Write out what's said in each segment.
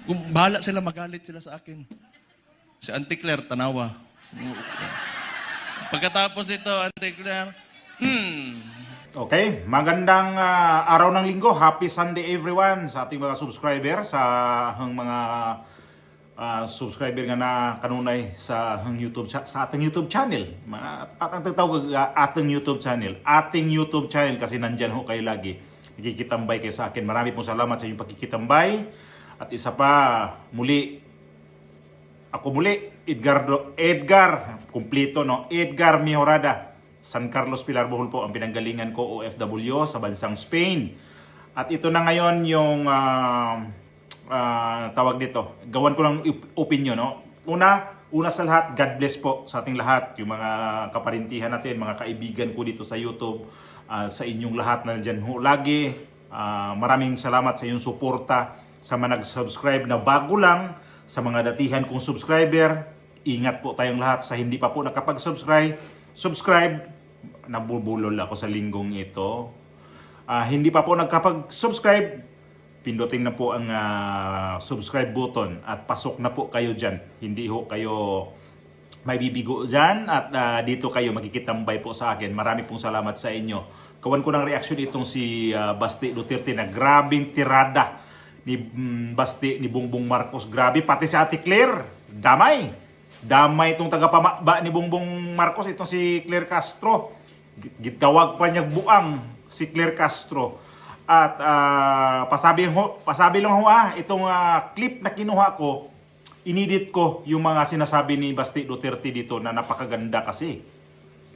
Kung bahala sila, magalit sila sa akin. Si Auntie Claire, tanawa. Pagkatapos ito, Auntie Claire, Okay, magandang araw ng linggo. Happy Sunday everyone sa ating mga subscriber, sa mga subscriber nga na kanunay sa ating YouTube channel. At ang tawag ating YouTube channel. Ating YouTube channel kasi nandyan ho kayo lagi. Nakikitambay kayo sa akin. Marami pong salamat sa inyong pagkikitambay. At isa pa, ako muli, Edgar, kumplito no, Edgar Mejorada, San Carlos, Pilar, Bohol po ang pinanggalingan ko, OFW sa bansang Spain. At ito na ngayon yung tawag dito. Gawan ko ng opinion, no? Una sa lahat, God bless po sa ating lahat, yung mga kaparintihan natin, mga kaibigan ko dito sa YouTube, sa inyong lahat na dyan ho lagi. Maraming salamat sa inyong suporta, sa mga nag-subscribe na bago lang, sa mga datihan kong subscriber. Ingat po tayong lahat. Sa hindi pa po subscribe, nabubulol ako sa linggong ito. Hindi pa po nakapag-subscribe, pindutin na po ang subscribe button at pasok na po kayo dyan. Hindi ho kayo may bibigo dyan at dito kayo makikitambay po sa akin. Marami pong salamat sa inyo. Kawan ko ng reaction itong si Basti Duterte na grabing tirada ni Basti, ni Bongbong Marcos. Grabe, pati si Ate Claire, damay itong tagapamaba ni Bongbong Marcos, itong si Claire Castro. Gitawag pa niya buang si Claire Castro. At pasabi lang ho itong clip na kinuha ko, inedit ko yung mga sinasabi ni Basti Duterte dito na napakaganda kasi.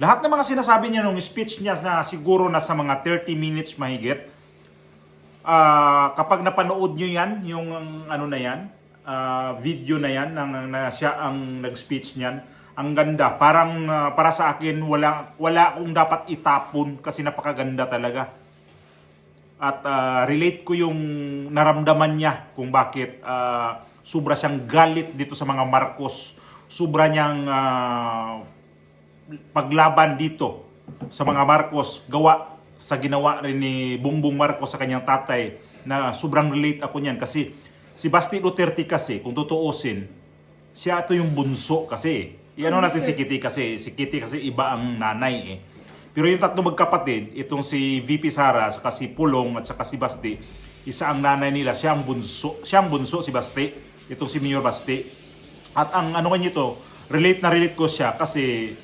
Lahat ng mga sinasabi niya nung speech niya na siguro nasa mga 30 minutes mahigit. Kapag napanood nyo yan, yung ano na yan, video na yan, na siya ang nag-speech niyan, ang ganda. Parang para sa akin, wala akong dapat itapon kasi napakaganda talaga. At relate ko yung naramdaman niya kung bakit sobra siyang galit dito sa mga Marcos. Sobra niyang paglaban dito sa mga Marcos, gawa sa ginawa rin ni Bongbong Marcos sa kanyang tatay, na sobrang relate ako niyan kasi si Basti Duterte kasi, kung tutuusin, siya ito yung bunso kasi. Iano natin si Kitty kasi, iba ang nanay eh. Pero yung tatlo magkapatid, itong si VP Sara, saka si Pulong at saka si Basti, isa ang nanay nila, siya ang bunso si Basti, itong si Mayor Basti. At ang ano kanya ito, relate ko siya kasi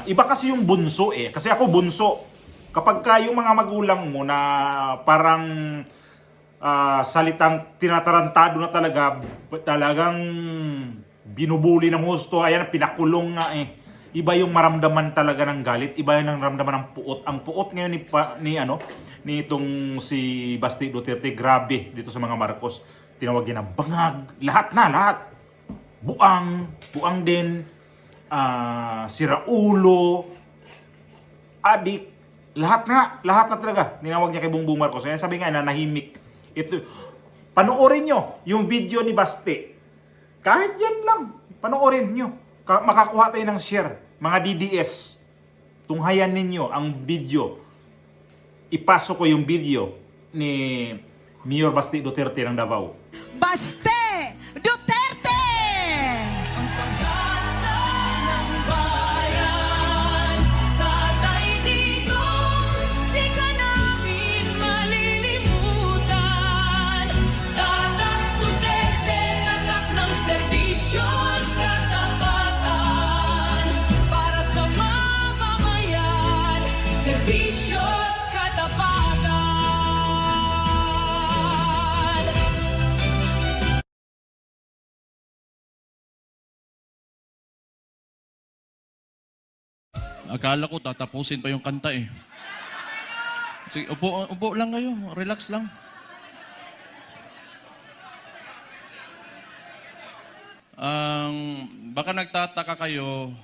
iba kasi yung bunso eh. Kasi ako bunso. Kapag yung mga magulang mo na parang salitang tinatarantado na talagang binubuli ng husto, ayan, pinakulong nga eh. Iba yung maramdaman talaga ng galit, iba yung maramdaman ng puot. Ang puot ngayon ni itong si Basti Duterte, grabe dito sa mga Marcos. Tinawag na bangag, lahat. Buang din, siraulo, adik, lahat na talaga. Tinawag niya kay Bongbong Marcos. Kaya sabi nga, nanahimik. Ito, panoorin nyo yung video ni Basti. Kahit yan lang, panoorin nyo. Makakuha tayo ng share. Mga DDS, tunghayan ninyo ang video. Ipasok ko yung video ni Mayor Basti Duterte ng Davao. Basti Duterte! Ang pag-asa ng bayan, Tatay Digong, di ka namin malilimutan. Tatang Duterte, anak ng serbisyo at katapatan. Para sa mamamayan, serbisyo at katapatan. akala ko tatapusin pa yung kanta eh. Sige, upo lang kayo, relax lang. Baka nagtataka kayo,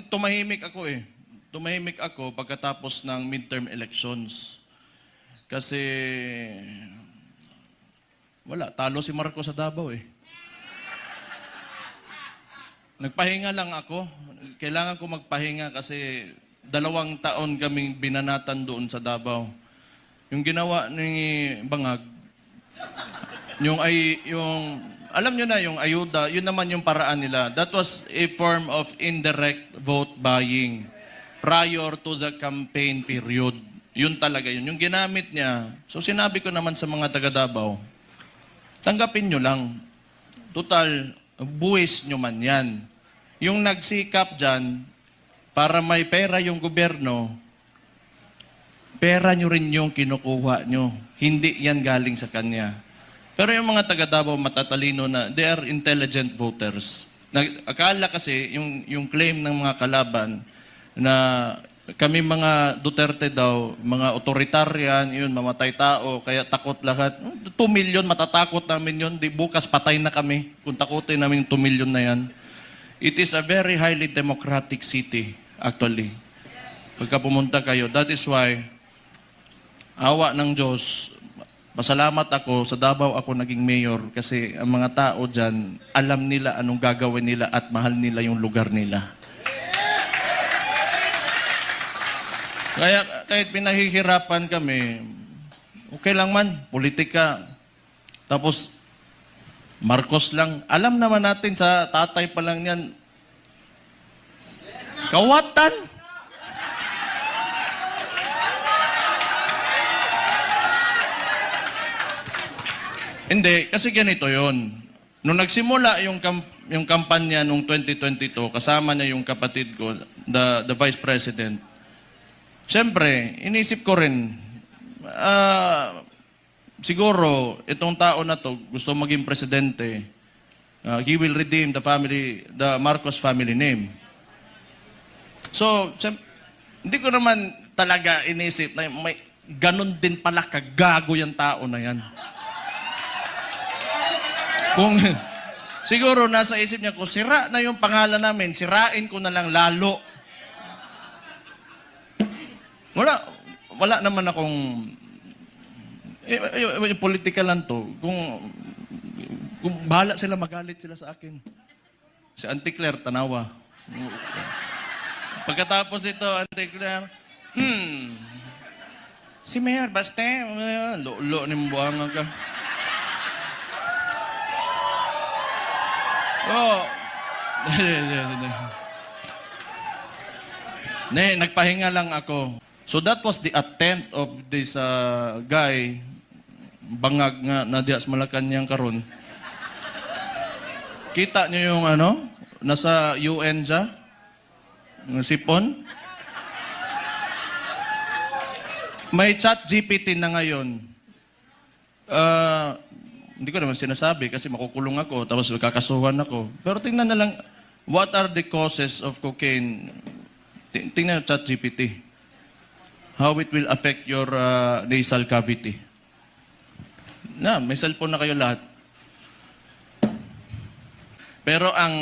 tumahimik ako eh. Tumahimik ako pagkatapos ng midterm elections. Kasi, talo si Marcos sa Davao eh. Nagpahinga lang ako. Kailangan ko magpahinga kasi 2 taon kaming binanatan doon sa Davao. Yung ginawa ni Bangag, Alam nyo na, yung ayuda, yun naman yung paraan nila. That was a form of indirect vote buying prior to the campaign period. Yun talaga yun. Yung ginamit niya, so sinabi ko naman sa mga taga Davao, tanggapin nyo lang. Total, buwis nyo man yan. Yung nagsikap dyan, para may pera yung gobyerno, pera nyo rin yung kinukuha nyo. Hindi yan galing sa kanya. Pero yung mga taga Davao matatalino na, they are intelligent voters. Akala kasi, yung claim ng mga kalaban, na kami mga Duterte daw, mga authoritarian, yun, mamatay tao, kaya takot lahat. 2 million, matatakot namin yun. Di bukas, patay na kami kung takutin namin yung 2 million na yan. It is a very highly democratic city, actually. Pagka pumunta kayo, that is why, awa ng Diyos, pasalamat ako, sa Davao ako naging mayor kasi ang mga tao dyan, alam nila anong gagawin nila at mahal nila yung lugar nila. Kaya kahit pinahihirapan kami, okay lang man, politika. Tapos, Marcos lang. Alam naman natin sa tatay pa lang yan, kawatan. Hindi, kasi ganito yon. Nung nagsimula yung kampanya nung 2022, kasama niya yung kapatid ko, the Vice President, siyempre, inisip ko rin, siguro, itong tao na to, gusto maging presidente, he will redeem the Marcos family name. So, hindi ko naman talaga inisip na may ganun din pala kagago yung tao na yan. Kung siguro nasa isip niya, kung sira na yung pangalan namin, sirain ko na lang lalo. Wala naman akong political lang to. Kung bahala sila, magalit sila sa akin. Si Auntie Claire, tanawa. Pagkatapos ito, Auntie Claire, si Mayor Baste, lo ni mbuanga ka. Oh. Nagpahinga lang ako. So that was the attempt of this guy, bangag nga na dias Malacanang karon. Kita niyo yung nasa UN siya, sipon. May chat GPT na ngayon. Hindi ko naman sinasabi kasi makukulong ako, tapos kakasuhan ako. Pero tingnan na lang, what are the causes of cocaine? Tingnan chat GPT. How it will affect your nasal cavity. May cellphone na kayo lahat. Pero ang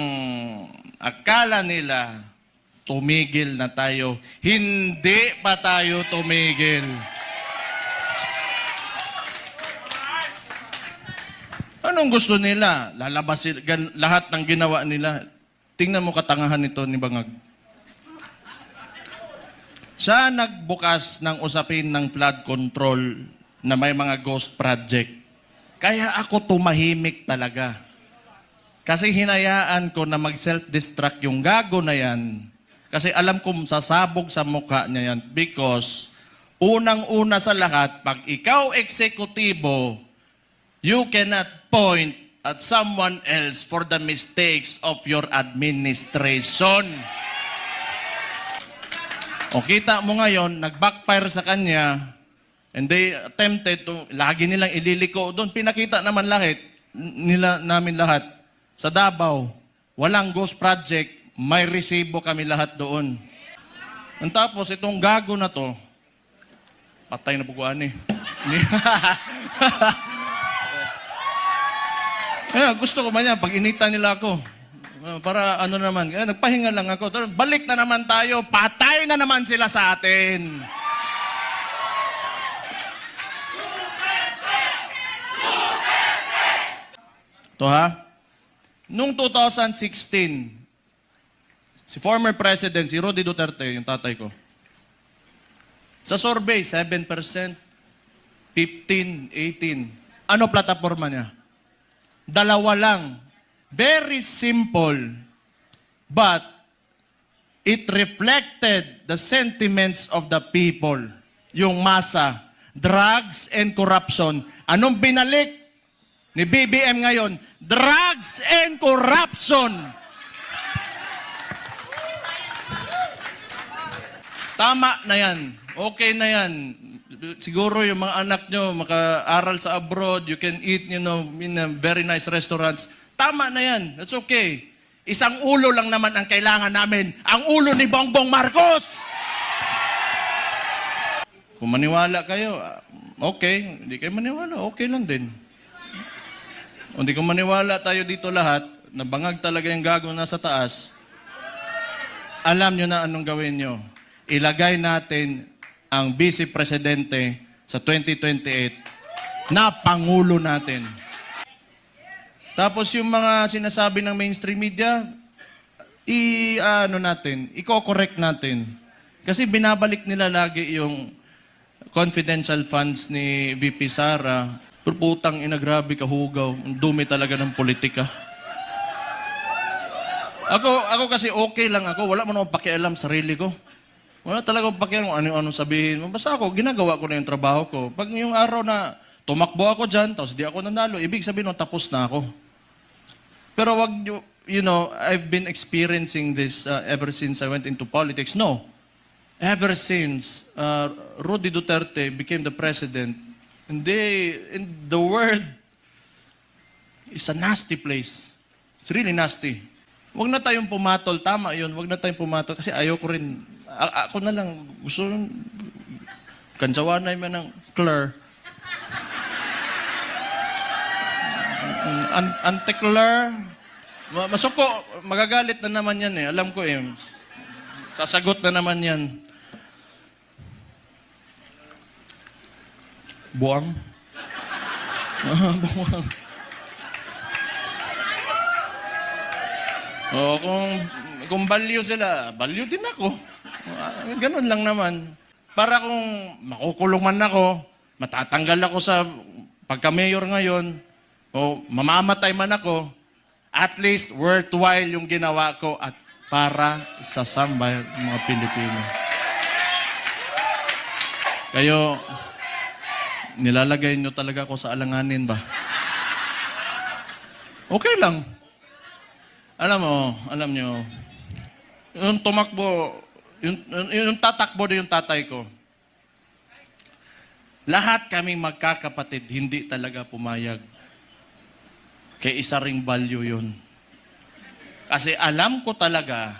akala nila, tumigil na tayo. Hindi pa tayo tumigil. Anong gusto nila? Lalabas lahat ng ginawa nila. Tingnan mo katangahan nito ni Bangag. Siya nagbukas ng usapin ng flood control na may mga ghost project. Kaya ako tumahimik talaga. Kasi hinayaan ko na mag-self-destruct yung gago na yan. Kasi alam kong sasabog sa mukha niya yan. Because unang-una sa lahat, pag ikaw eksekutibo, you cannot point at someone else for the mistakes of your administration. O kita mo ngayon, nag-backfire sa kanya, and they attempted to, lagi nilang ililiko doon. Pinakita naman namin lahat. Sa Davao, walang ghost project, may resibo kami lahat doon. Ang tapos, itong gago na to, patay na buguan eh. Gusto ko man yan, pag inita nila ako. Para naman, nagpahinga lang ako. Balik na naman tayo, patay na naman sila sa atin. Ito ha, noong 2016, si former President, si Roddy Duterte, yung tatay ko, sa survey, 7%, 15%, 18%. Ano plataforma niya? Dalawa lang. Very simple. But it reflected the sentiments of the people. Yung masa. Drugs and corruption. Anong binalik ni BBM ngayon? Drugs and corruption. Tama na yan. Okay na yan. Siguro yung mga anak nyo maka-aral sa abroad, you can eat, in a very nice restaurants. Tama na yan. That's okay. Isang ulo lang naman ang kailangan namin. Ang ulo ni Bongbong Marcos! Kung maniwala kayo, okay. Hindi kayo maniwala, okay lang din. Kung hindi ko maniwala tayo dito lahat, nabangag talaga yung gago nasa taas, alam nyo na anong gawin nyo. Ilagay natin ang Vice Presidente sa 2028 na Pangulo natin. Tapos yung mga sinasabi ng mainstream media, i-correct natin. Kasi binabalik nila lagi yung confidential funds ni VP Sara. Putang ina, grabe kahugaw. Ang dumi talaga ng politika. Ako kasi okay lang ako. Wala mo na akong pakialam sarili ko. Wala talaga akong pakialam kung ano-ano sabihin mo. Basta ako, ginagawa ko na yung trabaho ko. Pag yung araw na tumakbo ako dyan, tapos di ako nanalo, ibig sabihin tapos na ako. Pero wag nyo, I've been experiencing this ever since I went into politics. No. Ever since Rudy Duterte became the president, and the world is a nasty place. It's really nasty. Wag na tayong pumatol. Tama yun. Wag na tayong pumatol. Kasi ayoko rin. Ako na lang. Gusto nung kansawanay man ng Claire. Ante-Claire. Masuko. Magagalit na naman yan eh. Alam ko eh. Sasagot na naman yan. Buwang. Buwang. O, kung baliw sila, baliw din ako. Ganun lang naman. Para kung makukulong man ako, matatanggal ako sa pagka-mayor ngayon, o mamamatay man ako, at least worthwhile yung ginawa ko at para sa sambayan ng mga Pilipino. Kayo, nilalagay nyo talaga ako sa alanganin ba? Okay lang. Alam nyo, yung tumakbo, yung tatakbo na yung tatay ko, lahat kaming magkakapatid, hindi talaga pumayag. Kaya isa ring value yun. Kasi alam ko talaga,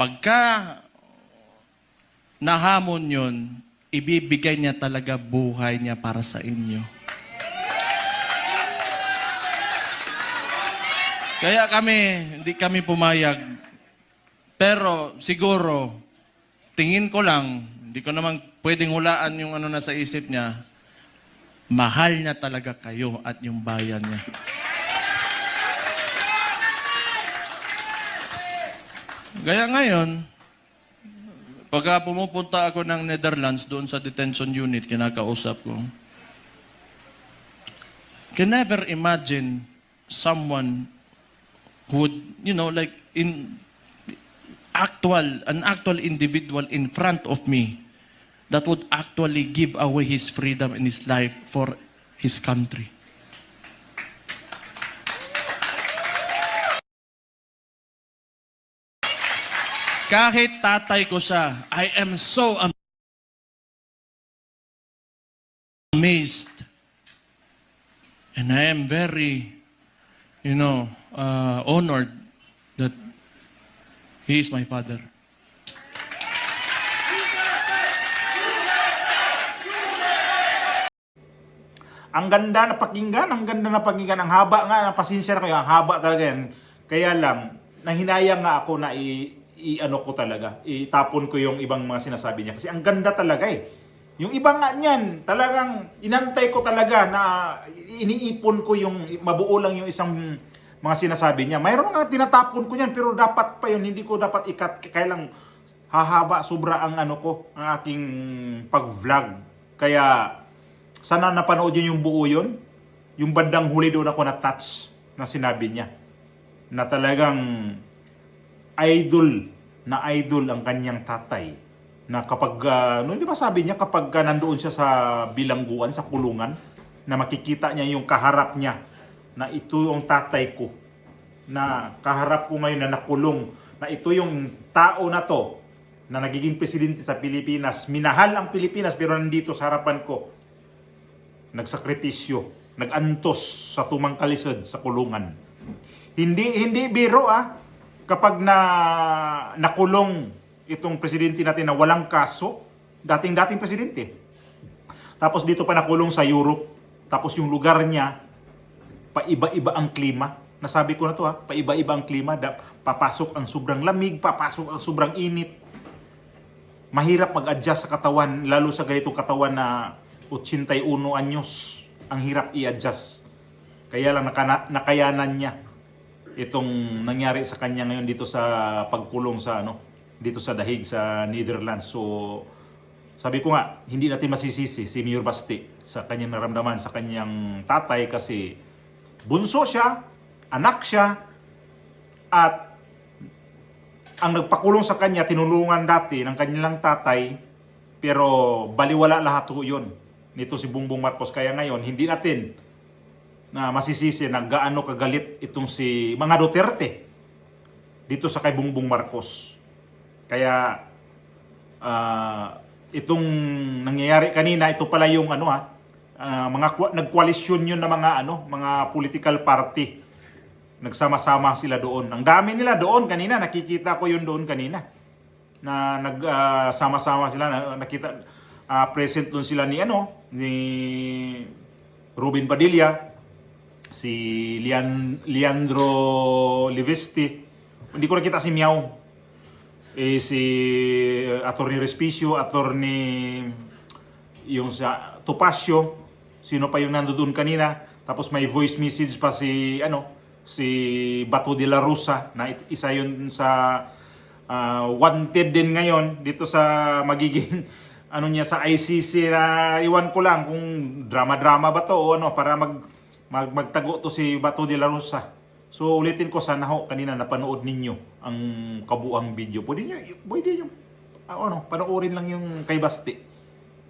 pagka nahamon yun, ibibigay niya talaga buhay niya para sa inyo. Kaya hindi kami pumayag. Pero siguro, tingin ko lang, hindi ko naman pwedeng hulaan yung ano na sa isip niya, mahal niya talaga kayo at yung bayan niya. Kaya ngayon, pagka pumupunta ako ng Netherlands doon sa detention unit, kinakausap ko, can never imagine someone who would, like an actual individual in front of me that would actually give away his freedom and his life for his country. Kahit tatay ko siya, I am so amazed. And I am very, honored that he is my father. Ang ganda na pakinggan, ang haba nga, pasensya na kayo, ang haba talaga yan. Kaya lang, nahinayang nga ako na itapon ko yung ibang mga sinasabi niya. Kasi ang ganda talaga eh. Yung iba nga niyan, talagang inantay ko talaga na iniipon ko yung, mabuo lang yung isang mga sinasabi niya. Mayroon nga tinatapon ko niyan, pero dapat pa yun, hindi ko dapat ikat, kaya lang hahaba, sobra ang ang aking pag-vlog. Kaya, Sana napanood yun yung buo yun. Yung bandang huli doon ako na-touch na sinabi niya. Na talagang idol ang kanyang tatay. Na kapag, di ba sabi niya, kapag nandoon siya sa bilangguan, sa kulungan, na makikita niya yung kaharap niya, na ito yung tatay ko, na kaharap ko ngayon na nakulong, na ito yung tao na to, na nagiging presidente sa Pilipinas, minahal ang Pilipinas pero nandito sa harapan ko, nagsakripisyo, nagantos sa tumangkalisod sa kulungan. Hindi biro kapag nakulong itong presidente natin na walang kaso, dating presidente. Tapos dito pa nakulong sa Europe, tapos yung lugar niya, paiba-iba ang klima. Nasabi ko na to paiba-iba ang klima, papasok ang sobrang lamig, papasok ang sobrang init. Mahirap mag-adjust sa katawan, lalo sa ganitong katawan na 81 anyos. Ang hirap i-adjust. Kaya lang nakayanan niya itong nangyari sa kanya ngayon dito sa pagkulong sa dito sa dahig sa Netherlands. So sabi ko nga, hindi natin masisisi si Mayor Basti sa kanyang naramdaman sa kanyang tatay kasi bunso siya, anak siya, at ang nagpakulong sa kanya, tinulungan dati ng kanilang tatay, pero baliwala lahat yun nito si Bongbong Marcos. Kaya ngayon, hindi natin na masisisi na gaano kagalit itong si mga Duterte dito sa kay Bongbong Marcos. Kaya itong nangyayari kanina, ito pala yung mga nagkoalisyon yun na mga political party. Nagsama-sama sila doon. Ang dami nila doon kanina, nakikita ko yun doon kanina. Na nagsama-sama sila, nakita present doon sila ni Ruben Padilla, si Leandro Livesti. Hindi ko nakita si Miao. Si Attorney Respicio, Attorney yung sa Topacio, sino pa yung nandoon kanina. Tapos may voice message pa si Bato de la Rosa, na isa yun sa wanted din ngayon dito sa magiging niya sa ICC, na iwan ko lang kung drama-drama ba to o para magtago to si Bato de la Rosa. So ulitin ko, sana kanina napanood ninyo ang kabuang video. Pwede nyo panoorin lang yung kay Basti.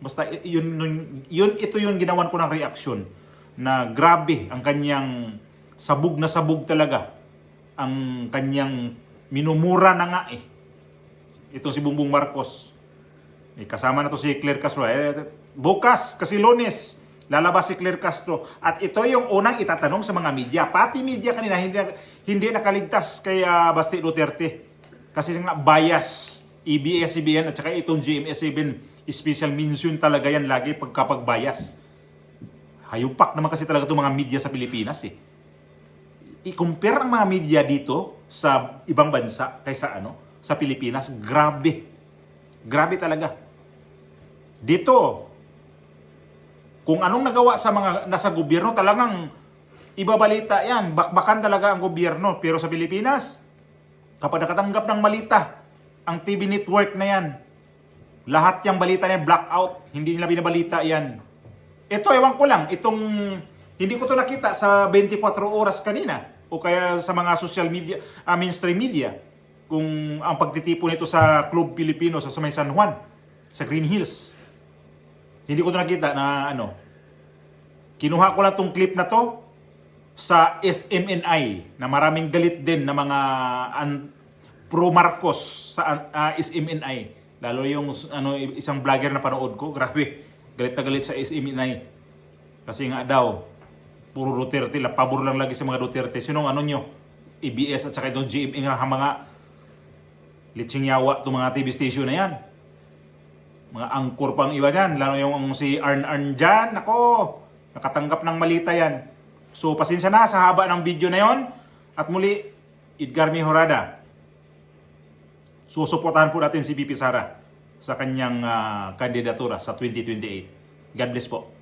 Basta ito yung ginawan ko ng reaksyon, na grabe ang kanyang sabog na sabog talaga, ang kanyang minumura na nga ito si Bongbong Marcos. Kasama na to si Claire Castro. Bukas, kasi Lunes, lalabas si Claire Castro. At ito yung unang itatanong sa mga media. Pati media kanina hindi nakaligtas kay Basti Duterte. Kasi nga bias, ABS-CBN at saka itong GMA7 special mention talaga yan lagi kapag bias. Hayupak naman kasi talaga itong mga media sa Pilipinas I-compare ang mga media dito sa ibang bansa kaysa sa Pilipinas, grabe. Grabe talaga. Dito, kung anong nagawa sa mga nasa gobyerno, talagang ibabalita yan. Bakbakan talaga ang gobyerno. Pero sa Pilipinas, kapag nakatanggap ng malita, ang TV network na yan, lahat yung balita niya blackout. Hindi nila binabalita yan. Ito, ewan ko lang, hindi ko to nakita sa 24 oras kanina o kaya sa mga social media, mainstream media, kung ang pagtitipon nito sa Club Pilipino sa may San Juan, sa Green Hills. Hindi ko to nakita na Kinuha ko lang tong clip na to sa SMNI, na maraming galit din na mga pro Marcos sa SMNI. Lalo yung isang vlogger na panood ko, grabe, galit na galit sa SMNI. Kasi nga daw, puro Duterte, pabor lang lagi sa mga Duterte. Sinong nyo? EBS at saka itong GMA nga mga litsing yawa itong mga TV station na yan. Mga angkor pang iba dyan. Lalo yung si Arn dyan. Ako, nakatanggap ng malita yan. So, pasensya na sa haba ng video na yon. At muli, Edgar Mejorada. Susuportahan po natin si VP Sara sa kanyang kandidatura sa 2028. God bless po.